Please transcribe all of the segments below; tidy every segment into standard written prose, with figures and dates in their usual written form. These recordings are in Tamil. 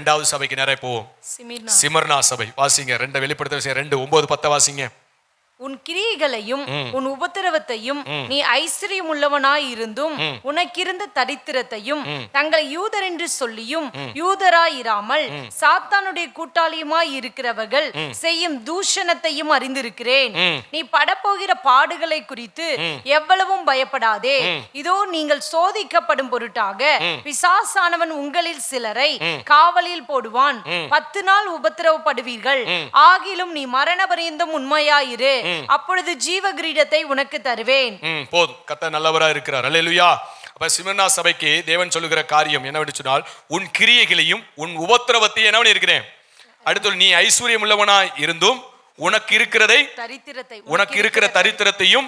இரண்டாவது சபைக்கு நேரா போவோம். சிமர்னா சபை வாசிங்க. 2 வெளிப்படுத்தல் 2:9-10 வாசிங்க. உன் கிரியைகளையும் உன் உபத்திரவத்தையும் நீ ஐஸ்வர்யம் உள்ளவனாய் இருந்தும் உனக்கிருந்த தரித்திரத்தையும் தங்களை யூதர் என்று சொல்லியும் யூதராயிராமல் சாத்தானுடைய கூட்டாளியுமாய் இருக்கிறவர்கள் செய்யும் தூஷணத்தையும் அறிந்திருக்கிறேன். நீ படப்போகிற பாடுகளை குறித்து எவ்வளவும் பயப்படாதே. இதோ நீங்கள் சோதிக்கப்படும் பொருட்டாக பிசாசானவன் உங்களில் சிலரை காவலில் போடுவான். 10 நாள் உபத்திரவப்படுவீர்கள். ஆகிலும் நீ மரண பரியந்தம் உண்மையாயிரு, அப்பொழுது ஜீவ கிரீடத்தை உனக்கு தருவேன். போதும். கர்த்தர் நல்லவரா இருக்கிறார். அல்லேலூயா. அப்ப சிமர்னா சபைக்கு தேவன் சொல்லுகிற காரியம் என்னவென்று சொன்னால், உன் கிரியைகளையும் உன் உபத்திரவத்தையும் என்னவென்று இருக்கிறேன். அடுத்து நீ ஐஸ்வர்யம் உள்ளவனாய் இருந்தும் உனக்கு இருக்கிற தரித்திரத்தையும்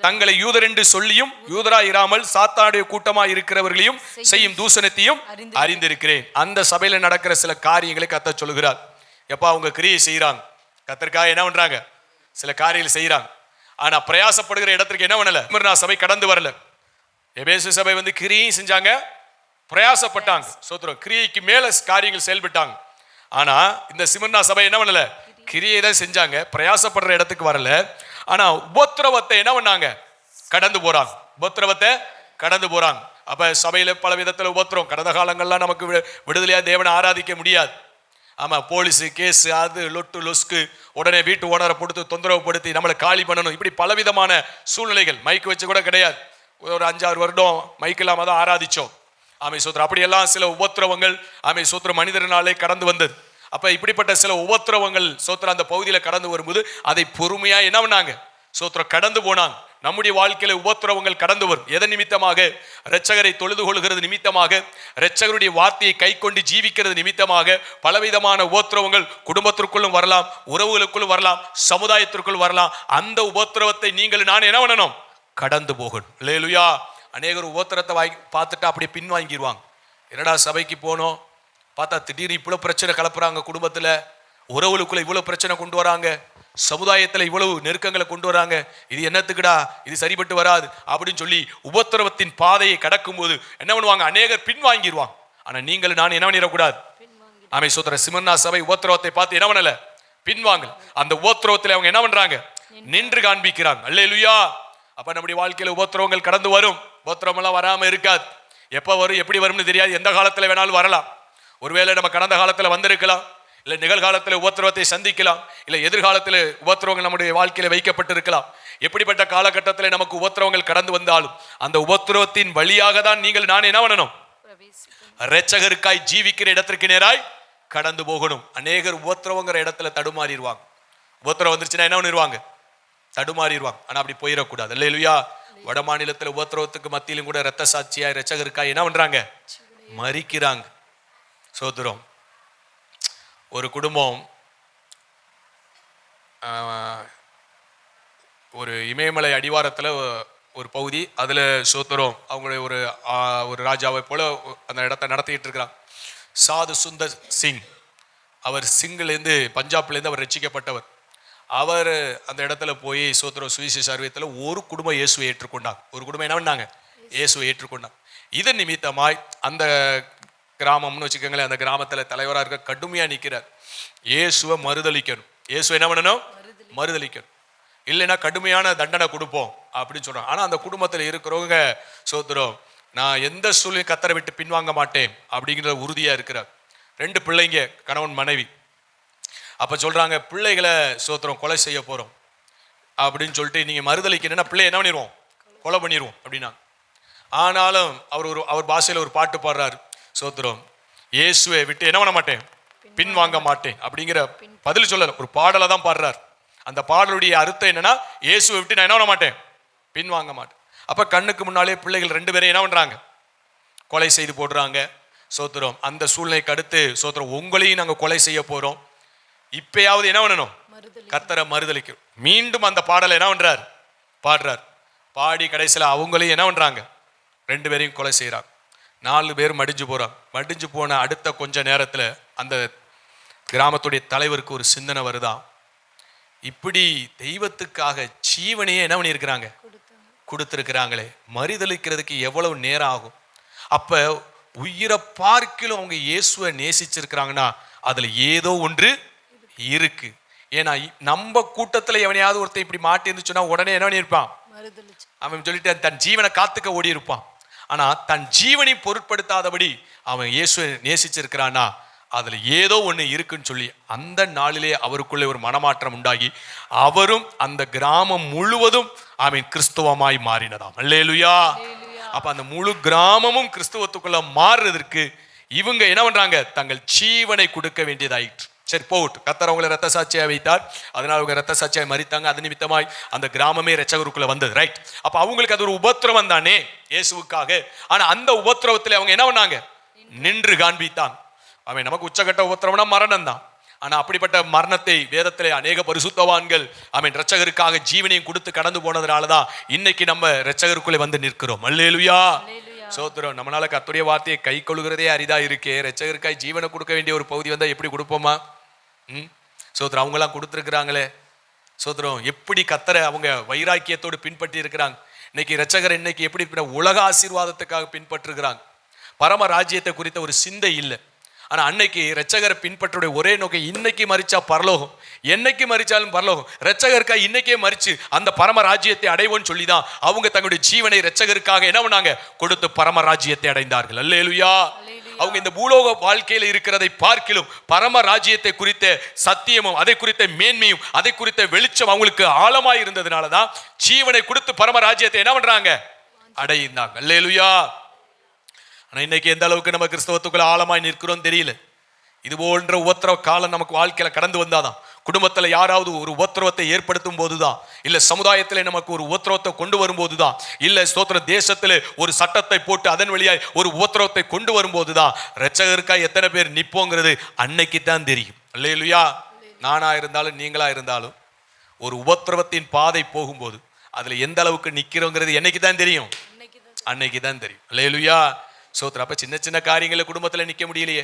தங்களை யூதர் என்று சொல்லியும் யூதராய் இராமல் சாத்தானுடைய கூட்டமாய் இருக்கிறவர்களையும் செய்யும் தூஷணத்தையும் அறிந்திருக்கிறேன். அந்த சபையில நடக்கிற சில காரியங்களை கர்த்தர் சொல்லுகிறார். எப்ப அவங்க கிரியை செய்யறாங்க, கர்த்தருக்காக என்ன பண்றாங்க, சில காரியங்கள் செய்யறாங்க. ஆனா பிரயாசப்படுகிற இடத்துக்கு என்ன பண்ணல, சிமர்னா சபை கடந்து வரல. எபேசு சபை கிரியையும் செஞ்சாங்க, பிரயாசப்பட்டாங்க. சோத்திரம். கிரியைக்கு மேல காரியங்கள் செயல்பட்டாங்க. ஆனா இந்த சிமர்னா சபை என்ன பண்ணல, கிரியை தான் செஞ்சாங்க, பிரயாசப்படுற இடத்துக்கு வரல. ஆனா உபத்திரவத்தை என்ன பண்ணாங்க, கடந்து போறாங்க. உபத்திரவத்தை கடந்து போறாங்க. அப்ப சபையில பல விதத்துல உபத்திரம். கடந்த காலங்கள்லாம் நமக்கு விடுதலையா தேவனை ஆராதிக்க முடியாது. ஆமா, போலீஸு கேஸு, அது லொட்டு லொஸ்கு, உடனே வீட்டு ஓனரை கொடுத்து தொந்தரவுப்படுத்தி நம்மளை காலி பண்ணணும். இப்படி பலவிதமான சூழ்நிலைகள். மைக்கு வச்சு கூட கிடையாது. ஒரு 5-6 வருடம் மைக் இல்லாம தான் ஆராதிச்சோம். ஆமை சோத்திரம். அப்படியெல்லாம் சில உபத்திரவங்கள் ஆமை சோத்திரம் மனிதனாலே கடந்து வந்தது. அப்ப இப்படிப்பட்ட சில உபத்திரவங்கள் சோத்திரம் அந்த பகுதியில் கடந்து வரும்போது அதை பொறுமையா என்ன பண்ணாங்க, சோத்திரம் கடந்து போனாங்க. நம்முடைய வாழ்க்கையில உபத்திரவங்கள் கடந்து வரும். எதன் நிமித்தமாக? இரட்சகரை தொழுது கொள்கிறது நிமித்தமாக, இரட்சகருடைய வார்த்தையை கை கொண்டு ஜீவிக்கிறது நிமித்தமாக பலவிதமான உபத்திரவங்கள் குடும்பத்திற்குள்ளும் வரலாம், உறவுகளுக்குள்ளும் வரலாம், சமுதாயத்திற்குள் வரலாம். அந்த உபத்திரவத்தை நீங்கள் நான் என்ன பண்ணணும், கடந்து போகணும். அல்லேலூயா. அநேகர் உபத்திரத்தை பார்த்துட்டு அப்படியே பின் வாங்கிடுவாங்க. என்னடா சபைக்கு போனோம், பார்த்தா திடீர்னு இவ்வளவு பிரச்சனை கலப்புறாங்க, குடும்பத்துல உறவுகளுக்குள்ள இவ்வளவு பிரச்சனை கொண்டு வராங்க, சமுதாயத்தில் இவ்வளவு நெருக்கங்களை கொண்டு வராங்க, இது என்னத்துக்குடா, இது சரிபட்டு வராது அப்படின்னு சொல்லி உபத்திரவத்தின் பாதையை கடக்கும் போது என்ன பண்ணுவாங்க, அநேகர் பின் வாங்கிடுவாங்க. ஆனா நீங்கள் நான் என்ன பண்ணிடக்கூடாது. ஆமை சோத்திர. சிமர்னா சபை உபத்திரவத்தை பார்த்து என்ன பண்ணல, பின்வாங்க. அந்த உபத்திரவத்தில் அவங்க என்ன பண்றாங்க, நின்று காண்பிக்கிறாங்க. அல்லேலூயா. அப்ப நம்முடைய வாழ்க்கையில உபத்திரவங்கள் கடந்து வரும். உபத்திரவம் எல்லாம் வராம இருக்காது. எப்ப வரும் எப்படி வரும்னு தெரியாது. எந்த காலத்துல வேணாலும் வரலாம். ஒருவேளை நம்ம கடந்த காலத்துல வந்திருக்கலாம், இல்லை நிகழ்காலத்தில் உபத்திரவத்தை சந்திக்கலாம், இல்லை எதிர்காலத்தில் உபத்திரவங்கள் நம்முடைய வாழ்க்கையில வைக்கப்பட்டிருக்கலாம். எப்படிப்பட்ட காலகட்டத்தில் நமக்கு உபத்திரவங்கள் கடந்து வந்தாலும் அந்த உபத்திரவத்தின் வழியாக தான் நீங்கள் நான் என்ன பண்ணணும், இரட்சகருக்காய் ஜீவிக்கிற இடத்திற்கு நேராய் கடந்து போகணும். அநேகர் உபத்திரவங்கிற இடத்துல தடுமாறிடுவாங்க. உபத்திரவம் வந்துருச்சுன்னா என்ன பண்ணிடுவாங்க, தடுமாறிடுவாங்க. ஆனா அப்படி போயிடக்கூடாது. அல்லேலூயா. வட மாநிலத்தில் உபத்திரவத்துக்கு மத்தியிலும் கூட இரத்த சாட்சியாய் இரட்சகருக்காய் என்ன பண்றாங்க, மரிக்கிறாங்க. சோதரம். ஒரு குடும்பம் ஒரு இமயமலை அடிவாரத்தில் ஒரு பகுதி, அதில் சோத்திரம் அவங்களுடைய ஒரு ராஜாவை போல அந்த இடத்தை நடத்திட்டு இருக்கிறாங்க. சாது சுந்தர் சிங், அவர் சிங்கிலேருந்து பஞ்சாப்லேருந்து அவர் ரட்சிக்கப்பட்டவர். அவர் அந்த இடத்துல போய் சோத்திரம் சுவிசேஷ அறிவியத்தில் ஒரு குடும்பம் இயேசுவை ஏற்றுக்கொண்டாங்க. ஒரு குடும்பம் என்ன பண்ணாங்க, இயேசுவை ஏற்றுக்கொண்டாங்க. இதன் நிமித்தமாய் அந்த கிராமம்னு வச்சுக்கோங்களேன், அந்த கிராமத்தில் தலைவராக இருக்க கடுமையாக நிற்கிறார். இயேசுவை மறுதளிக்கணும். இயேசுவை என்ன பண்ணணும், மறுதளிக்கணும். இல்லைன்னா கடுமையான தண்டனை கொடுப்போம் அப்படின்னு சொல்றாங்க. ஆனால் அந்த குடும்பத்தில் இருக்கிறவங்க சோத்திரம் நான் எந்த சூழ்நிலையும் கத்தரை விட்டு பின்வாங்க மாட்டேன் அப்படிங்கிற உறுதியாக இருக்கிறார். 2 பிள்ளைங்க, கணவன் மனைவி. அப்போ சொல்றாங்க, பிள்ளைகளை சோத்திரம் கொலை செய்ய போகிறோம் அப்படின்னு சொல்லிட்டு நீங்கள் மறுதளிக்கணும்னா பிள்ளை என்ன பண்ணிடுவோம், கொலை பண்ணிடுவோம் அப்படின்னா. ஆனாலும் அவர் பாஷையில் ஒரு பாட்டு பாடுறாரு. சோத்திரம், இயேசுவை விட்டு என்ன பண்ண மாட்டேன், பின் வாங்க மாட்டேன் அப்படிங்கிற பதில் சொல்லல, ஒரு பாடலை தான் பாடுறார். அந்த பாடலுடைய அர்த்தம் என்னன்னா, இயேசுவை விட்டு நான் என்ன பண்ண மாட்டேன், பின் வாங்க மாட்டேன். அப்ப கண்ணுக்கு முன்னாலே பிள்ளைகள் 2 பேரும் என்ன பண்றாங்க, கொலை செய்து போடுறாங்க. சோத்திரம். அந்த சூழ்நிலைக்கு அடுத்து சோத்திரம் உங்களையும் நாங்க கொலை செய்ய போறோம், இப்பயாவது என்ன பண்ணணும், கர்த்தரை மறுதலிக்கும். மீண்டும் அந்த பாடலை என்ன பண்றார், பாடுறார். பாடி கடைசியில் அவங்களையும் என்ன பண்றாங்க, 2 பேரையும் கொலை செய்யறாங்க. 4 பேர் மடிஞ்சு போறாங்க. மடிஞ்சு போன அடுத்த கொஞ்ச நேரத்தில் அந்த கிராமத்துடைய தலைவருக்கு ஒரு சிந்தனை வருதான், இப்படி தெய்வத்துக்காக ஜீவனையே என்ன பண்ணியிருக்கிறாங்க, கொடுத்துருக்கிறாங்களே, மறுதளிக்கிறதுக்கு எவ்வளவு நேரம் ஆகும். அப்ப உயிரை பார்க்கிலும் அவங்க இயேசுவை நேசிச்சிருக்கிறாங்கன்னா அதுல ஏதோ ஒன்று இருக்கு. ஏன்னா நம்ம கூட்டத்துல எவனையாவது ஒருத்தன் இப்படி மாட்டி இருந்துச்சுன்னா உடனே என்ன பண்ணியிருப்பான், அவன் சொல்லிட்டு தன் ஜீவனை காத்துக்க ஓடி இருப்பான். ஆனா தன் ஜீவனை பொருட்படுத்தாதபடி அவன் இயேசுவை நேசிச்சிருக்கிறான்னா அதுல ஏதோ ஒண்ணு இருக்குன்னு சொல்லி அந்த நாளிலே அவருக்குள்ளே ஒரு மனமாற்றம் உண்டாகி அவரும் அந்த கிராமம் முழுவதும் அவன் கிறிஸ்துவமாய் மாறினதாம். அல்லேலூயா. அப்ப அந்த முழு கிராமமும் கிறிஸ்துவத்துக்குள்ள மாறுறதற்கு இவங்க என்ன பண்றாங்க, தங்கள் ஜீவனை கொடுக்க வேண்டியதாயிற்று. சரி போகட்டும், கர்த்தர் அவங்களை ரத்த சாட்சியா வைத்தார், அதனால அவங்க ரத்த சாட்சியாய் மரித்தாங்க. அது நிமித்தமாய் அந்த கிராமமே இரட்சகருக்குள்ள வந்தது. ரைட். அப்ப அவங்களுக்கு அது ஒரு உபத்திரவம் தானே இயேசுவுக்காக. ஆனா அந்த உபத்திரவத்துல அவங்க என்ன பண்ணாங்க, நின்று காண்பித்தாங்க. அவன் நமக்கு உச்சகட்ட உபத்திரவம்னா மரணம் தான். ஆனா அப்படிப்பட்ட மரணத்தை வேதத்திலே அநேக பரிசுத்தவான்கள் அவன் இரட்சகருக்காக ஜீவனையும் கொடுத்து கடந்து போனதுனாலதான் இன்னைக்கு நம்ம இரட்சகருக்குள்ளே வந்து நிற்கிறோம். அல்லேலூயா. சோத்திரம். நம்மளால கர்த்தருடைய வார்த்தையை கை கொள்கிறதே அரிதா இருக்கே, இரட்சகருக்காய் ஜீவனை கொடுக்க வேண்டிய ஒரு பகுதி வந்தா எப்படி கொடுப்போமா? சோத்திரம். அவங்க எல்லாம் கொடுத்துருக்குறாங்களே. சோத்திரம். எப்படி கர்த்தரை அவங்க வைராக்கியத்தோடு பின்பற்றி இருக்கிறாங்க. இன்னைக்கு இரட்சகர் இன்னைக்கு எப்படி உலக ஆசீர்வாதத்துக்காக பின்பற்றுகிறாங்க. பரம ராஜ்யத்தை குறித்த ஒரு சிந்தை இல்லை. ஆனா அன்னைக்கு இரட்சகரை பின்பற்றுடைய ஒரே நோக்கம், இன்னைக்கு மரிச்சா பரலோகம், என்னைக்கு மரிச்சாலும் பரலோகம், இரட்சகருக்கா இன்னைக்கே மரிச்சு அந்த பரம ராஜ்யத்தை அடைவோன்னு சொல்லிதான் அவங்க தங்களுடைய ஜீவனை இரட்சகருக்காக என்ன பண்ணாங்க, கொடுத்து பரம ராஜ்யத்தை அடைந்தார்கள். அல்லேலூயா. அவங்க இந்த பூலோக வாழ்க்கையில இருக்கிறதை பார்க்கிலும் பரம ராஜ்யத்தை குறித்த சத்தியமும் அதை குறித்த மேன்மையும் அதை குறித்த வெளிச்சம் அவங்களுக்கு ஆழமாய் இருந்ததுனாலதான் ஜீவனை கொடுத்து பரம ராஜ்யத்தை என்ன பண்றாங்க, அடைந்தாங்க. அல்லேலூயா. ஆனா இன்னைக்கு எந்த அளவுக்கு நம்ம கிறிஸ்தவத்துக்குள்ள ஆழமாய் நிற்கிறோம் தெரியல. இது போன்ற உபத்திரவ காலம் நமக்கு வாழ்க்கையில கடந்து வந்தாதான், குடும்பத்துல யாராவது ஒரு உபத்திரவத்தை ஏற்படுத்தும் போதுதான், இல்ல சமுதாயத்திலே நமக்கு ஒரு உபத்திரவத்தை கொண்டு வரும்போதுதான், இல்ல ஸ்தோத்திர தேசத்திலே ஒரு சட்டத்தை போட்டு அதன் வழியாய் ஒரு உபத்திரவத்தை கொண்டு வரும்போதுதான் இரட்சகருக்காய் எத்தனை பேர் நிப்போங்கிறது அன்னைக்கு தான் தெரியும். அல்லேலூயா. நானா இருந்தாலும் நீங்களா இருந்தாலும் ஒரு உபத்திரவத்தின் பாதை போகும்போது அதுல எந்த அளவுக்கு நிக்கிறோங்கிறது என்னைக்கு தான் தெரியும், அன்னைக்கு தான் தெரியும். அல்லேலூயா. சோத்திரம். அப்ப சின்ன சின்ன காரியங்களை குடும்பத்துல நிக்க முடியலையே,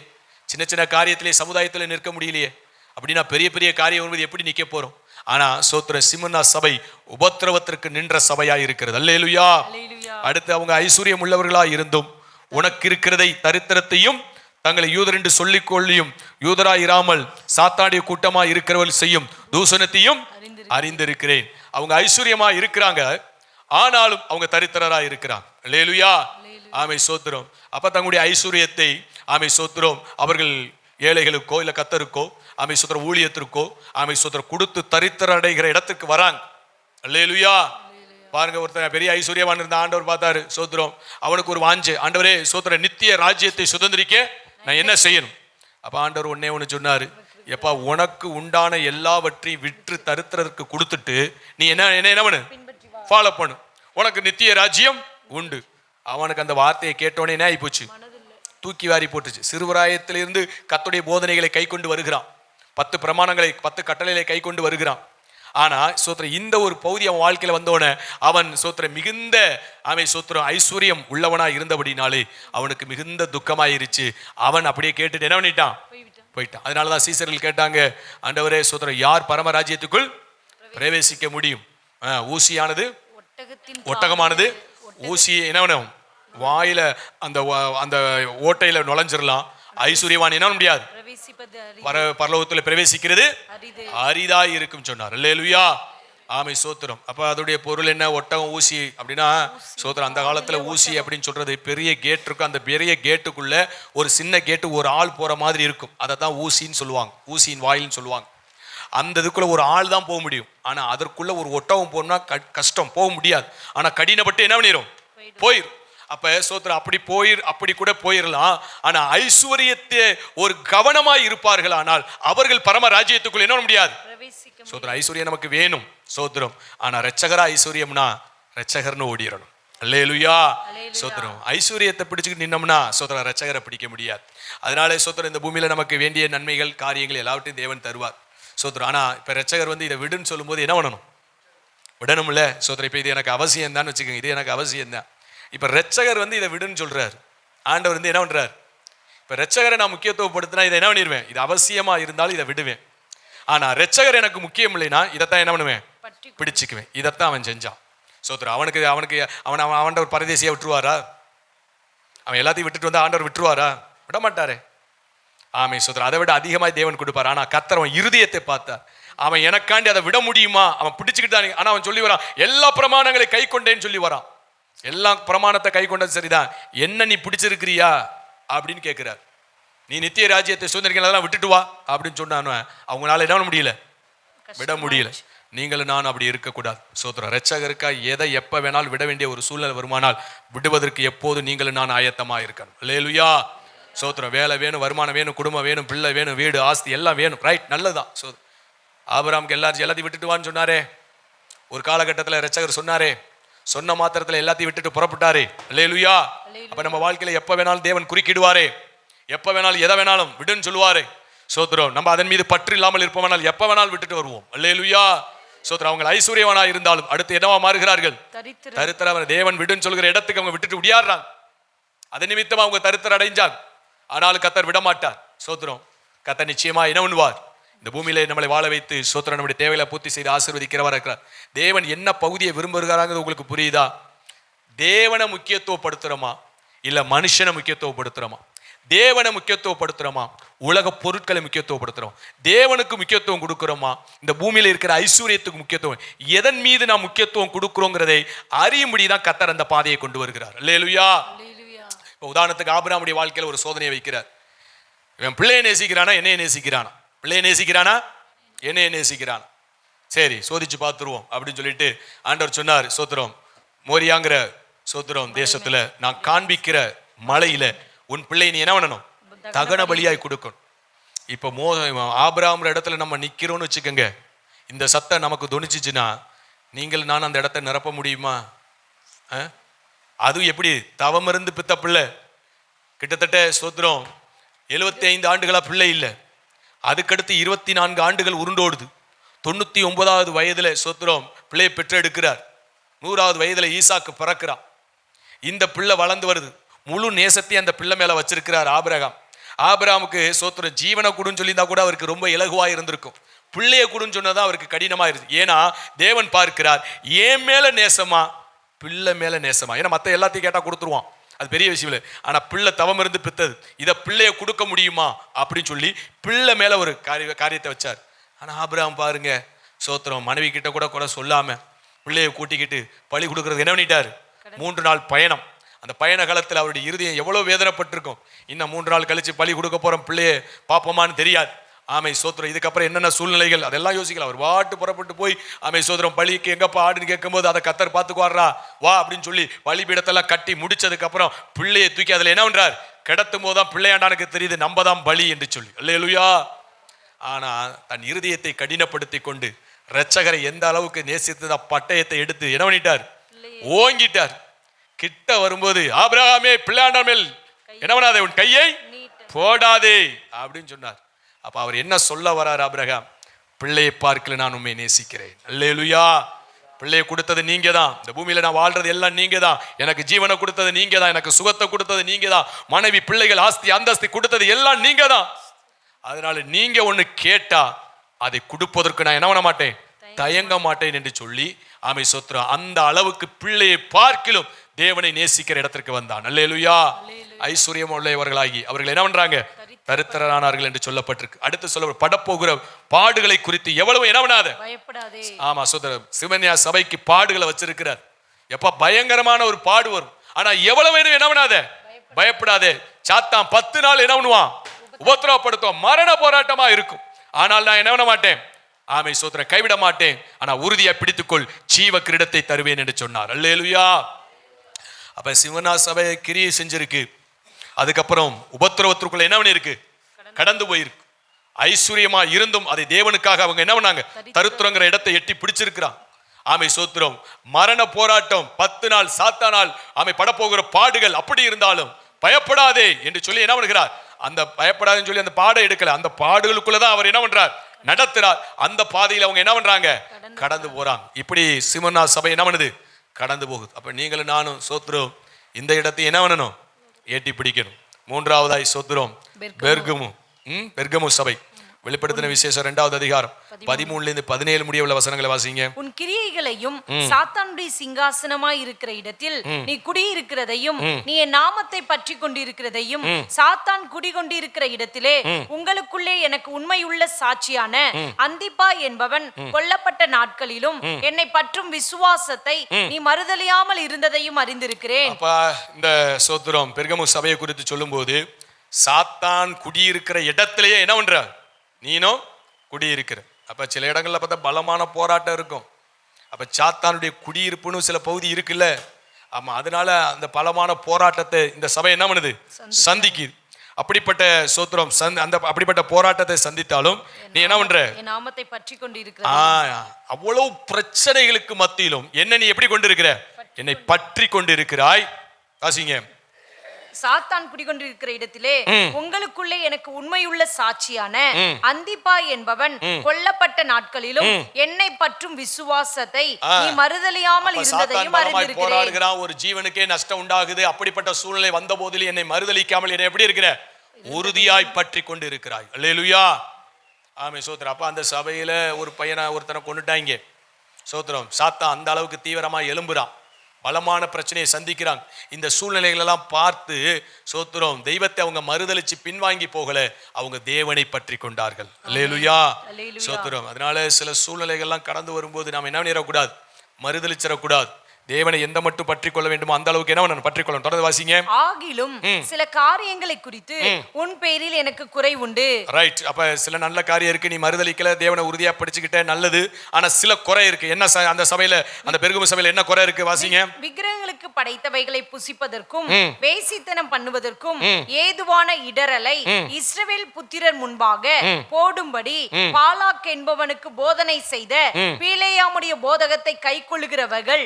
சின்ன சின்ன காரியத்திலே சமுதாயத்துல நிற்க முடியலையே, அப்படின்னா பெரிய பெரிய காரியம் வரும்போது எப்படி நிக்க போறோம்? ஆனா சோத்திர சிமனா சபை உபத்திரவத்திற்கு நின்ற சபையா இருக்கிறது. அல்லேலூயா. அடுத்து அவங்க ஐஸ்வர்யம் உள்ளவர்களா இருந்தும் உனக்கு இருக்கிறதை தரித்திரத்தையும் தங்களை யூதர் என்று சொல்லிக் கொள்ளியும் யூதரா இராமல் சாத்தாடிய கூட்டமா இருக்கிறவர்கள் செய்யும் தூசணத்தையும் அறிந்திருக்கிறேன். அவங்க ஐஸ்வர்யமா இருக்கிறாங்க, ஆனாலும் அவங்க தரித்திரரா இருக்கிறாங்க. அல்லேலூயா. ஆமை சோத்திரம். அப்ப தங்களுடைய ஐஸ்வர்யத்தை ஆமை சோத்திரம் அவர்கள் ஏழைகளுக்கோ இல்ல கத்தருக்கோ ஆமை சோத்திர ஊழியத்திற்கோ ஆமை சோத்திர கொடுத்து தரித்திர அடைகிற இடத்துக்கு வராங்க. அல்லேலூயா. பாருங்க, ஒருத்தர் பெரிய ஐஸ்வர்யவான் இருந்த ஆண்டவர் பார்த்தாரு. சோத்திரம். அவனுக்கு ஒரு வாஞ்சை, ஆண்டவரே சோத்திர நித்திய ராஜ்யத்தை சுதந்திரிக்க நான் என்ன செய்யணும்? அப்ப ஆண்டவர் ஒன்னே ஒண்ணு சொன்னாரு, எப்பா உனக்கு உண்டான எல்லாவற்றையும் விற்று தரித்திரருக்கு கொடுத்துட்டு நீ என்ன பண்ணு, ஃபாலோ பண்ணு, உனக்கு நித்திய ராஜ்யம் உண்டு. அவனுக்கு அந்த வார்த்தையை கேட்டோன்னே என்ன ஆகி போச்சு, தூக்கி வாரி போட்டுச்சு. சிறுவராயத்திலிருந்து கர்த்தருடைய போதனைகளை கை கொண்டு வருகிறான், 10 பிரமாணங்களை 10 கட்டளைகளை கை கொண்டு வருகிறான். ஆனா சோத்திர இந்த ஒரு பகுதி அவன் வாழ்க்கையில வந்தோடனே அவன் சோத்திர மிகுந்த அவன் சோத்திரம் ஐஸ்வர்யம் உள்ளவனா இருந்தபடினாலே அவனுக்கு மிகுந்த துக்கமாயிருச்சு. அவன் அப்படியே கேட்டுட்டு என்ன பண்ணிட்டான், போயிட்டான். அதனாலதான் சீசர்கள் கேட்டாங்க, ஆண்டவரே சோத்திரம் யார் பரம ராஜ்யத்துக்குள் பிரவேசிக்க முடியும்? ஊசியானது ஒட்டகமானது ஊசி என்ன பண்ணும், வாயில அந்த அந்த ஓட்டையில நுழைஞ்சிடலாம். ஐஸ்வர்யவான் என்ன முடியாது, பரலோகத்துல பிரவேசிக்கிறது அரிதா இருக்கும் சொன்னார். அல்லேலூயா. ஆமை சோத்திரம். அப்ப அதோடைய பொருள் என்ன, ஒட்டகம் ஊசி அப்படின்னா சோத்திரம். அந்த காலத்துல ஊசி அப்படின்னு சொல்றது பெரிய கேட் இருக்கும், அந்த பெரிய கேட்டுக்குள்ள ஒரு சின்ன கேட்டு ஒரு ஆள் போற மாதிரி இருக்கும், அதை தான் ஊசின்னு சொல்லுவாங்க, ஊசியின் வாயில்னு சொல்லுவாங்க. அந்த இதுக்குள்ள ஒரு ஆள் தான் போக முடியும். ஆனா அதற்குள்ள ஒரு ஒட்டகம் போனா கஷ்டம், போக முடியாது. ஆனா கடினப்பட்டு என்ன பண்ணிரும், போயிரும். அப்ப சோத்திரம் அப்படி கூட போயிடலாம். ஆனா ஐஸ்வர்யத்தை ஒரு கவனமாய் இருப்பார்கள், ஆனால் அவர்கள் பரம ராஜ்யத்துக்குள்ள என்ன முடியாது. சோத்திரம். ஐஸ்வர்யம் நமக்கு வேணும் சோத்திரம். ஆனா ரட்சகரா ஐஸ்வர்யம்னா ரட்சகர்னு ஓடிடணும். அல்லேலூயா. சோத்திரம். ஐஸ்வர்யத்தை பிடிச்சுக்கிட்டு நின்னோம்னா சோத்திரம் ரட்சகரை பிடிக்க முடியாது. அதனால சோத்திரம் இந்த பூமியில நமக்கு வேண்டிய நன்மைகள் காரியங்கள் எல்லாவற்றையும் தேவன் தருவார் சோத்திரம். ஆனா இப்ப ரட்சகர் இதை விடுன்னு சொல்லும் போது என்ன பண்ணணும், விடணும்ல சோத்திரம். இப்ப இது எனக்கு அவசியம் தான் வச்சுக்கோங்க, இது எனக்கு அவசியம் தான். இப்ப ரட்சகர் இதை விடுன்னு சொல்றாரு, ஆண்டவர் என்ன பண்றாரு, இப்ப ரட்சகரை நான் முக்கியத்துவப்படுத்தினா இதை என்ன பண்ணிடுவேன், இது அவசியமா இருந்தாலும் இதை விடுவேன். ஆனா ரட்சகர் எனக்கு முக்கியம் இல்லைன்னா இதைத்தான் என்ன பண்ணுவேன், பிடிச்சுக்குவேன். இதைத்தான் அவன் செஞ்சான் சோத்திரம். அவனுக்கு அவன் ஒரு பரதேசியா விட்டுருவாரா? அவன் எல்லாத்தையும் விட்டுட்டு வந்து ஆண்டவர் விட்டுருவாரா? விட மாட்டாரே. ஆமே சோதரன். அதை விட அதிகமாய் தேவன் கொடுப்பார். ஆனா கர்த்தர் அவன் இருதயத்தை பார்த்தார். அவன் எனக்காண்டி அதை விட முடியுமா? அவன் பிடிச்சுக்கிட்டு தான். ஆனா அவன் சொல்லி வரான், எல்லா பிரமாணங்களை கை கொண்டேன்னு சொல்லி வரான். எல்லா பிரமாணத்தை கை கொண்டது சரிதான், என்ன நீ பிடிச்சிருக்கிறியா அப்படின்னு கேட்கிறார். நீ நித்திய ராஜ்யத்தை சுதந்திரிக்கலாம் விட்டுட்டு வா அப்படின்னு சொன்னான். அவங்களால என்ன பண்ண முடியல, விட முடியல. நீங்களும் நான் அப்படி இருக்கக்கூடாது. சோத்திரம். ரட்சகருக்கா எதை எப்ப வேணாலும் விட வேண்டிய ஒரு சூழ்நிலை வருமானால் விடுவதற்கு எப்போது நீங்களும் நான் ஆயத்தமா இருக்கணும். அல்லேலூயா. சோத்திரம். வேலை வேணும், வருமானம் வேணும், குடும்பம் வேணும், பிள்ளை வேணும், வீடு ஆஸ்தி எல்லாம் வேணும். ரைட், நல்லதுதான். ஆபிரகாமுக்கு எல்லாத்தையும் விட்டுட்டு வான்னு சொன்னாரே. ஒரு காலகட்டத்தில் ரட்சகர் சொன்னாரே, சொன்ன மாத்திரத்தில் எல்லாத்தையும் விட்டுட்டு புறப்பட்டாரே. அல்லேலூயா. அப்ப நம்ம வாழ்க்கையில எப்ப வேணாலும் தேவன் குறுக்கிடுவாரே, எப்ப வேணாலும் எதை வேணாலும் விடுன்னு சொல்லுவாரு. சோத்திரம். நம்ம அதன் மீது பற்று இல்லாமல் இருப்பவனால் எப்ப வேணாலும் விட்டுட்டு வருவோம். அல்லேலூயா. சோத்திரம். அவங்க ஐஸ்வர்யவனா இருந்தாலும் அடுத்து என்னவா மாறுகிறார்கள்? தரித்திரவன். தேவன் விடுன்னு சொல்கிற இடத்துக்கு அவங்க விட்டுட்டு விடியாடுறாங்க. அது நிமித்தமா அவங்க தரித்திரம் அடைஞ்சாங்க. ஆனாலும் கர்த்தர் விட மாட்டார். சோத்திரம். கர்த்தர் நிச்சயமா என்ன பண்ணுவார்? இந்த பூமியில நம்மளை வாழ வைத்து சோத்திரம் நம்முடைய தேவைகளை பூர்த்தி செய்து ஆசீர்வதிக்கிறவரா இருக்கிறார். தேவன் என்ன பகுதியை விரும்புகிறாங்க உங்களுக்கு புரியுதா? தேவனை முக்கியத்துவப்படுத்துறோமா இல்ல மனுஷனை முக்கியத்துவப்படுத்துறோமா? தேவனை முக்கியத்துவப்படுத்துறோமா உலக பொருட்களை முக்கியத்துவப்படுத்துறோம்? தேவனுக்கு முக்கியத்துவம் கொடுக்கிறோமா இந்த பூமியில இருக்கிற ஐஸ்வர்யத்துக்கு முக்கியத்துவம்? எதன் மீது நாம் முக்கியத்துவம் கொடுக்கிறோங்கிறதை அறியும்படிதான் கர்த்தர் அந்த பாதையை கொண்டு வருகிறார். அல்லேலூயா. இப்போ உதாரணத்துக்கு ஆபிரகாமுடைய வாழ்க்கையில ஒரு சோதனையை வைக்கிறார். இவன் பிள்ளையை நேசிக்கிறானா என்னைய நேசிக்கிறானா? பிள்ளையை நேசிக்கிறானா என்னைய நேசிக்கிறானா? சரி, சோதிச்சு பார்த்துருவோம் அப்படின்னு சொல்லிட்டு ஆண்டவர் சொன்னார். சோத்திரம். மோரியாங்கிற சோத்திரம் தேசத்துல நான் காண்பிக்கிற மலையில உன் பிள்ளை நீ என்ன பண்ணணும்? தகன பலியாய் கொடுக்கணும். இப்ப ஆபிரகாம் இடத்துல நம்ம நிக்கிறோம்னு வச்சுக்கோங்க. இந்த சத்தம் நமக்கு துணிச்சிச்சுன்னா நீங்கள் நான் அந்த இடத்த நிரப்ப முடியுமா? அது எப்படி? தவம் இருந்து பித்த பிள்ளை. கிட்டத்தட்ட சோத்திரம் 75 ஆண்டுகளா பிள்ளை இல்லை. அதுக்கடுத்து 24 ஆண்டுகள் உருண்டோடுது. 99வது வயதுல சோத்திரம் பிள்ளையை பெற்றெடுக்கிறார். 100வது வயதுல ஈசாக்கு பிறக்கிறான். இந்த பிள்ளை வளர்ந்து வருது. முழு நேசத்தையும் அந்த பிள்ளை மேல வச்சிருக்கிறார் ஆபிரகாம். ஆபிரகாமுக்கு சோத்திரம் ஜீவனை கொடுன்னு சொல்லியிருந்தா கூட அவருக்கு ரொம்ப இலகுவா இருந்திருக்கும். பிள்ளைய கொடுன்னு சொன்னதான் அவருக்கு கடினமா இருக்கு. ஏன்னா தேவன் பார்க்கிறார் ஏன் மேல நேசமா பிள்ளை மேல நேசமா. ஏன்னா மத்த எல்லாத்தையும் கேட்டா கொடுத்துருவான், அது பெரிய விஷயம் இல்லை. ஆனா பிள்ளை தவம் இருந்து பித்தது, இதை பிள்ளைய கொடுக்க முடியுமா அப்படின்னு சொல்லி பிள்ளை மேல ஒரு காரியத்தை வச்சார். ஆனா ஆபிரகாம் பாருங்க சோத்திரம் மனைவி கிட்ட கூட சொல்லாம பிள்ளைய கூட்டிக்கிட்டு பலி கொடுக்கறது என்ன பண்ணிட்டாரு? 3 நாள் பயணம். அந்த பயண காலத்தில் அவருடைய இருதயம் எவ்வளவு வேதனைப்பட்டிருக்கும். இன்னும் 3 நாள் கழிச்சு பலி கொடுக்க போறோம், பிள்ளைய பாப்போமான்னு தெரியாது. ஆமை சோத்திரம். இதுக்கப்புறம் என்னென்ன சூழ்நிலைகள் அதெல்லாம் யோசிக்கலாம். அவர் வாட்டு புறப்பட்டு போய் ஆமை சோத்திரம் பலிக்கு எங்கப்பா ஆடுன்னு கேட்கும்போது அதை கர்த்தர் பார்த்துக்குவாரா வா அப்படின்னு சொல்லி பலிபீடத்தெல்லாம் கட்டி முடிச்சதுக்கு அப்புறம் பிள்ளையை தூக்கி அதுல என்ன பண்றார்? கிடத்தும் போதுதான் பிள்ளையாண்டானுக்கு தெரியுது நம்ம தான் பலி என்று சொல்லி. அல்லேலூயா. ஆனா தன் இருதயத்தை கடினப்படுத்தி கொண்டு இரட்சகரை எந்த அளவுக்கு நேசித்து பட்டயத்தை எடுத்து என்ன பண்ணிட்டார்? ஓங்கிட்டார். கிட்ட வரும்போது ஆபிரகாமே பிள்ளையாண்டான் மேல் என்ன பண்ணாதே, உன் கையை போடாதே அப்படின்னு சொன்னார். அப்ப அவர் என்ன சொல்ல வரார்? ஆபிரகாம், பிள்ளையை பார்க்கல நான் உண்மை நேசிக்கிறேன். அல்லேலூயா. பிள்ளையை கொடுத்தது நீங்க தான். இந்த பூமியில நான் வாழ்றது எல்லாம் நீங்க தான். எனக்கு ஜீவனை கொடுத்தது நீங்க தான். எனக்கு சுகத்தை கொடுத்தது நீங்க தான். மனைவி பிள்ளைகள் ஆஸ்தி அந்தஸ்தி கொடுத்தது எல்லாம் நீங்க தான். அதனால நீங்க ஒண்ணு கேட்டா அதை கொடுப்பதற்கு நான் என்ன பண்ண மாட்டேன், தயங்க மாட்டேன் என்று சொல்லி ஆமை சோத்திரம் அந்த அளவுக்கு பிள்ளையை பார்க்கிலும் தேவனை நேசிக்கிற இடத்திற்கு வந்தான். அல்லேலூயா. ஐஸ்வர்யம் உள்ளவர்களாகி அவர்கள் என்ன பண்றாங்க? தரித்திரரானார்கள் என்று சொல்லப்பட்டிருக்கு. அடுத்து சொல்ல படப்போகிற பாடுகளை குறித்து எவ்வளவு என்ன பண்ணாத பயப்படாதே. ஆமா சோதர சிவன்யா சபைக்கு பாடுகளை வச்சிருக்கிறார். எப்ப பயங்கரமான ஒரு பாடு வரும். ஆனா எவ்வளவு வேணும் என்ன பண்ணாத பயப்படாதே. சாத்தான் 10 நாள் என்ன பண்ணுவான்? உபத்திரவப்படுத்துவான். மரண போராட்டமா இருக்கும். ஆனால் நான் என்ன பண்ண மாட்டேன், ஆமை சோதர கைவிட மாட்டேன். ஆனா உறுதியா பிடித்துக்கொள், ஜீவ கிரீடத்தை தருவேன் என்று சொன்னார். அல்லேலூயா. அப்ப சிவனா சபை கிரியை செஞ்சிருக்கு. அதுக்கப்புறம் உபத்திரவத்திற்குள்ள என்ன பண்ணிருக்கு? கடந்து போயிருக்கு. ஐஸ்வர்யமா இருந்தும் அதை தேவனுக்காக அவங்க என்ன பண்ணாங்க? தருத்திரங்கிற இடத்தை எட்டி பிடிச்சிருக்கிறான். ஆமை சோத்திரம். மரண போராட்டம் 10 நாள் சாத்தானால் ஆமை படப்போகிற பாடுகள் அப்படி இருந்தாலும் பயப்படாதே என்று சொல்லி என்ன பண்ணுகிறார்? அந்த பயப்படாதுன்னு சொல்லி அந்த பாடை எடுக்கல. அந்த பாடுகளுக்குள்ளதான் அவர் என்ன பண்றார்? நடத்துறார். அந்த பாதையில் அவங்க என்ன பண்றாங்க? கடந்து போறாங்க. இப்படி சிமோனா சபை என்ன பண்ணுது? கடந்து போகுது. அப்ப நீங்களும் நானும் சோத்திரம் இந்த இடத்தை என்ன பண்ணணும்? ஏற்றி பிடிக்கணும். 3வதாய் சோத்திரம் பெர்கமு சபை வெளிப்படுத்தின விசேஷம் 2வது அதிகாரம் 13-17 முடிய உள்ள வசனங்களை வாசிங்க. உன் கிரியைகளையும் சாத்தானுடைய சிங்காசனமாய் இருக்கிற இடத்தில் நீ குடியிருக்கிறதையும் நீ என் நாமத்தை பற்றி கொண்டிருக்கிறதையும் சாத்தான் குடிகொண்டிருக்கிற இடத்திலே உங்களுக்குள்ளே எனக்கு உண்மையுள்ள சாட்சியான அந்திப்பா என்பவன் கொல்லப்பட்ட நாட்களிலும் என்னை பற்றும் விசுவாசத்தை நீ மறுதலியாமல் இருந்ததையும் அறிந்திருக்கிறேன். அப்ப இந்த சோத்திரம் பெர்கமு சபையை குறித்து சொல்லும்போது சாத்தான் குடியிருக்கிற இடத்திலேயே என்ன பண்ற, நீனும் குடியிருக்கிற. அப்ப சில இடங்கள்ல பார்த்தா பலமான போராட்டம் இருக்கும். அப்ப சாத்தானுடைய குடியிருப்புன்னு சில பகுதி இருக்குல்ல, ஆமா, அதனால அந்த பலமான போராட்டத்தை இந்த சபை என்ன பண்ணுது, சந்திக்குது. அப்படிப்பட்ட சோத்திரம் அந்த அப்படிப்பட்ட போராட்டத்தை சந்தித்தாலும் நீ என்ன பண்ற, என் நாமத்தை பற்றி கொண்டிருக்கிற. அவ்வளவு பிரச்சனைகளுக்கு மத்தியிலும் என்ன நீ எப்படி கொண்டிருக்கிற, என்னை பற்றி கொண்டிருக்கிறாய். வாசிங்க. சாத்தான் குடிகொண்டிருக்கிற இடத்திலே உங்களுக்குள்ளே எனக்கு உண்மையுள்ள சாட்சியான அந்திப்பா என்பவன் கொல்லப்பட்ட நாட்களிலும் என்னை பற்றும் விசுவாசத்தை நீ மறுதலியாமல் இருந்ததையும் அறிந்திருக்கிறேன். ஒரு ஜீவனுக்கே நஷ்டம் உண்டாகுது. அப்படிப்பட்ட சூழ்நிலை வந்த போதிலும் என்னை மறுதலிக்காமல் என்னை எப்படி இருக்கிற, உறுதியாய் பற்றி கொண்டு இருக்கிறாய். அல்லேலூயா, ஆமே சோத்திரம். அப்ப அந்த சபையில ஒரு பையனை ஒருத்தனை கொண்டுட்டாங்க. சோத்திரம், சாத்தான் அந்த அளவுக்கு தீவிரமா எழும்புறான், பலமான பிரச்சனையை சந்திக்கிறாங்க. இந்த சூழ்நிலைகள் எல்லாம் பார்த்து சோத்திரம் தெய்வத்தை அவங்க மறுதலிச்சு பின்வாங்கி போகல, அவங்க தேவனை பற்றி கொண்டார்கள். அல்லேலூயா, சோத்திரம். அதனால சில சூழ்நிலைகள்லாம் கடந்து வரும்போது நாம் என்ன பண்ணிடக்கூடாது, மறுதலிச்சிடக்கூடாது. தேவனை எந்த மட்டும் பற்றி கொள்ள வேண்டுமோ அந்த அளவுக்கு என்ன பற்றி கொள்ளணும். தொடர்ந்து வாசிங்க. ஆகிலும் சில காரியங்களை குறித்து உன் பேரில் எனக்கு குறை உண்டு. ரைட். அப்ப சில நல்ல காரியம் இருக்கு, நீ மறுதலிக்கல, தேவனை உறுதியா படிச்சுக்கிட்ட, நல்லது. ஆனா சில குறை இருக்கு. என்ன அந்த சபையில, அந்த பெருகும சபையில என்ன குறை இருக்கு, வாசிங்க. விக்கிரகங்களுக்கு படைத்தவைகளை புசிப்பதற்கும் வேசித்தனம் பண்ணுவதற்கும் ஏதுவான இடரலை இஸ்ரவேல் புத்திரர் முன்பாக போடும்படி பாலாக் என்பவனுக்கு போதனை செய்த பிலேயாமுடைய போதகத்தை கைக்கொள்ளுகிறவர்கள்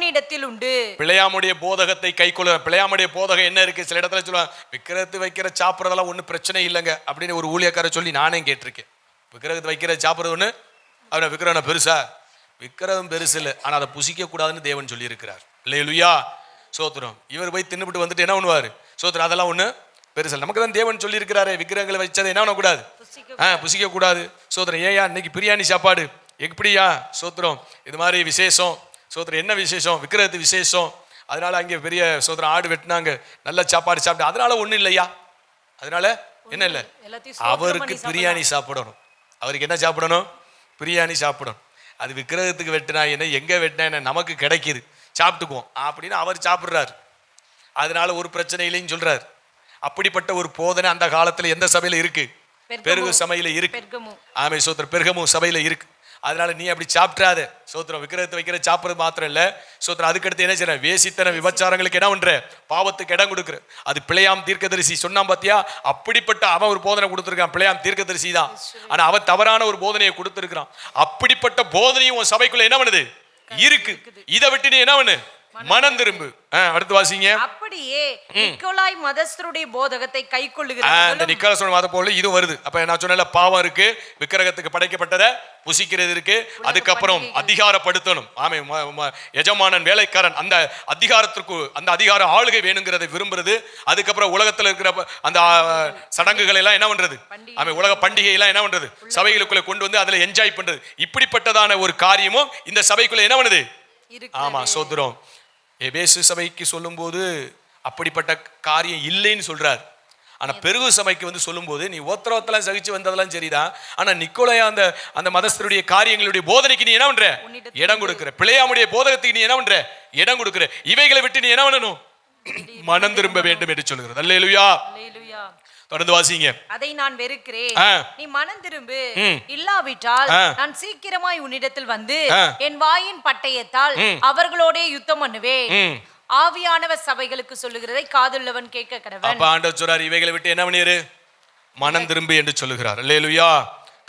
உன்னிடத்தில் உண்டு. பிலேயாமுடைய போதகத்தை கைக்கொள்ள. பிலேயாமுடைய போதகம் என்ன இருக்கு, சில இடத்துல சொல்லுவாங்க விக்கிரகத்து வைக்கிற சாப்பிட்றதெல்லாம் ஒன்றும் பிரச்சனை இல்லைங்க அப்படின்னு ஒரு ஊழியக்கார சொல்லி நானே கேட்டிருக்கேன். விக்கிரகத்து வைக்கிற சாப்பிட்றது ஒன்று, அவனை விக்கிரகம் பெருசா, விக்கிரகம் பெருசு இல்லை, ஆனால் அதை புசிக்க கூடாதுன்னு தேவன் சொல்லி இருக்கிறார். இல்லையா சோத்திரம். இவர் போய் தின்னுபிட்டு வந்துட்டு என்ன பண்ணுவாரு, சோத்திரம் அதெல்லாம் ஒன்று பெருசு. நமக்கு தான் தேவன் சொல்லி இருக்கிறாரு விக்கிரகங்களை வச்சதை என்ன பண்ணக்கூடாது, புசிக்க கூடாது. சோத்திரம். ஏயா இன்னைக்கு பிரியாணி சாப்பாடு எப்படியா, சோத்திரம் இது மாதிரி விசேஷம், சோத்திரம் என்ன விசேஷம், விக்கிரகத்து விசேஷம், அதனால அங்கே பெரிய சோத்திரம் ஆடு வெட்டினாங்க, நல்ல சாப்பாடு சாப்பிட்டு, அதனால ஒன்றும் இல்லையா, அதனால என்ன இல்லை, அவருக்கு பிரியாணி சாப்பிடணும். அவருக்கு என்ன சாப்பிடணும், பிரியாணி சாப்பிடணும். அது விக்கிரகத்துக்கு வெட்டினா என்ன, எங்க வெட்டினா என்ன, நமக்கு கிடைக்குது சாப்பிட்டுக்குவோம் அப்படின்னு அவர் சாப்பிட்றாரு. அதனால ஒரு பிரச்சனை இல்லைன்னு சொல்றாரு. அப்படிப்பட்ட ஒரு போதனை அந்த காலத்துல எந்த சபையில இருக்கு, பெருகு சபையில இருக்கு. ஆமே சோத்திரம், பெருகமு சபையில இருக்கு. அதனால நீ அப்படி சாப்பிட்றாத. சோத்திரம் விக்கிரகத்தை வைக்கிற சாப்பிட்றது மாத்திரம் இல்ல, சோத்திரம் அதுக்கடுத்து என்ன செய்யற, வேசித்தன விபச்சாரங்களுக்கு என்ன பண்ற, பாவத்துக்கு இடம் கொடுக்குற. அது பிழையாம் தீர்க்கதரிசி சொன்னான் பாத்தியா, அப்படிப்பட்ட அவன் ஒரு போதனை கொடுத்துருக்கான். பிழையாம் தீர்க்கதரிசி தான், ஆனா அவன் தவறான ஒரு போதனையை கொடுத்துருக்கான். அப்படிப்பட்ட போதனையும் உன் சபைக்குள்ள என்ன பண்ணுது, இருக்கு. இதை விட்டு நீ என்ன பண்ணு, மனம் திரும்பு. அடுத்து வாசிங்க. அப்படியே நிக்கோலாய் மதஸ்தருடைய போதகத்தை கைக்கொள்ளுகிறார்கள். அந்த நிக்கோலாய் மத போல இது வருது. அப்ப நான் சொன்னல, பாவம் இருக்கு, விக்கிரகத்துக்கு படைக்கப்பட்டதை புசிக்கிறது இருக்கு, அதுக்கப்புறம் அதிகாரப்படுத்தணும். ஆமே, எஜமானன் வேலைக்காரன் அந்த அதிகாரத்திற்கு, அந்த அதிகார ஆளுகை வேணுங்கிறதை விரும்புறது. அதுக்கப்புறம் உலகத்துல இருக்கிற அந்த சடங்குகள் எல்லாம் என்ன பண்றது, ஆமே உலக பண்டிகை எல்லாம் என்ன பண்றது, சபைகளுக்குள்ள கொண்டு வந்து அதுல என்ஜாய் பண்றது. இப்படிப்பட்டதான ஒரு காரியமும் இந்த சபைக்குள்ள என்ன பண்ணுது. ஆமா சோத்திரம். எபேசு சபைக்கு சொல்லும் போது அப்படிப்பட்ட காரியம் இல்லைன்னு சொல்றாரு. ஆனா பெருகு சபைக்கு வந்து சொல்லும் போது, நீ ஓத்திரவத்தெல்லாம் சகிச்சு வந்ததெல்லாம் சரிதான், ஆனா நிக்கோலாயா அந்த மதஸ்தருடைய காரியங்களுடைய போதனைக்கு நீ என்ன பண்ற, இடம் கொடுக்கிற. பிழையாமுடைய போதகத்துக்கு நீ என்ன பண்ற, இடம் கொடுக்கிற. இவைகளை விட்டு நீ என்ன பண்ணணும், மனம் திரும்ப வேண்டும் என்று சொல்கிறது. அல்லேலூயா. தொடர்ந்து வாசிங்க. அதை நான் வெறுக்கிறேன், நீ மனம் திரும்பு, இல்லாவிட்டால் நான் சீக்கிரமாய் உன்னிடத்தில் வந்து என் வாயின் பட்டயத்தால் அவர்களோட யுத்தம் பண்ணுவேன். ஆவியானவர் சபைகளுக்கு சொல்லுகிறதை காதுள்ளவன் கேட்க கடவன். அப்ப ஆண்டவர் சொல்றார், இவைகளை விட்டு என்ன பண்ணிரு, மனம் திரும்பு என்று சொல்லுகிறார். அல்லேலூயா.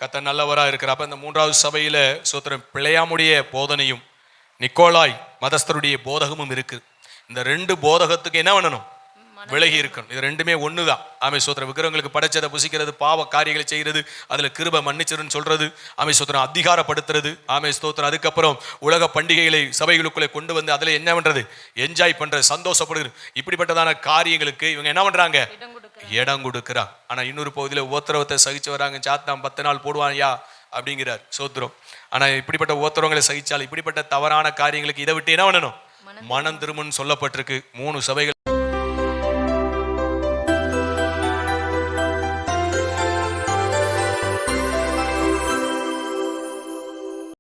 கர்த்தர் நல்லவரா இருக்கிறார். அப்ப இந்த 3வது சபையில சோத்திரம் பிழையாமுடைய போதனையும் நிக்கோலாய் மதஸ்தருடைய போதகமும் இருக்கு. இந்த 2 போதகத்துக்கு என்ன பண்ணணும், விலகி இருக்கணும். இது ரெண்டுமே ஒண்ணுதான். ஆமை சோத்திரம். விக்கிரகங்களுக்கு படைச்சதை புசிக்கிறது, பாவ காரியங்களை செய்யறது, அதுல கிருபை மன்னிச்சிருன்னு சொல்றது, ஆமை சோத்திரம் அதிகாரப்படுத்துறது, ஆமை ஸ்தோத்திரம். அதுக்கப்புறம் உலக பண்டிகைகளை சபைகளுக்குள்ளே கொண்டு வந்து அதுல என்ன பண்றது, என்ஜாய் பண்றது, சந்தோஷப்படுகிறது. இப்படிப்பட்டதான காரியங்களுக்கு இவங்க என்ன பண்றாங்க, இடம் கொடுக்கிறார். ஆனா இன்னொரு பகுதியில உபத்திரவத்தை சகிச்சு வராங்க, சாத்தான் 10 நாள் போடுவான்யா அப்படிங்கிறார். சோத்திரம். ஆனா இப்படிப்பட்ட உபத்திரவங்களை சகிச்சால், இப்படிப்பட்ட தவறான காரியங்களுக்கு இதை விட்டு என்ன பண்ணணும்? மனம் திரும்புன்னு சொல்லப்பட்டிருக்கு. 3 சபைகள்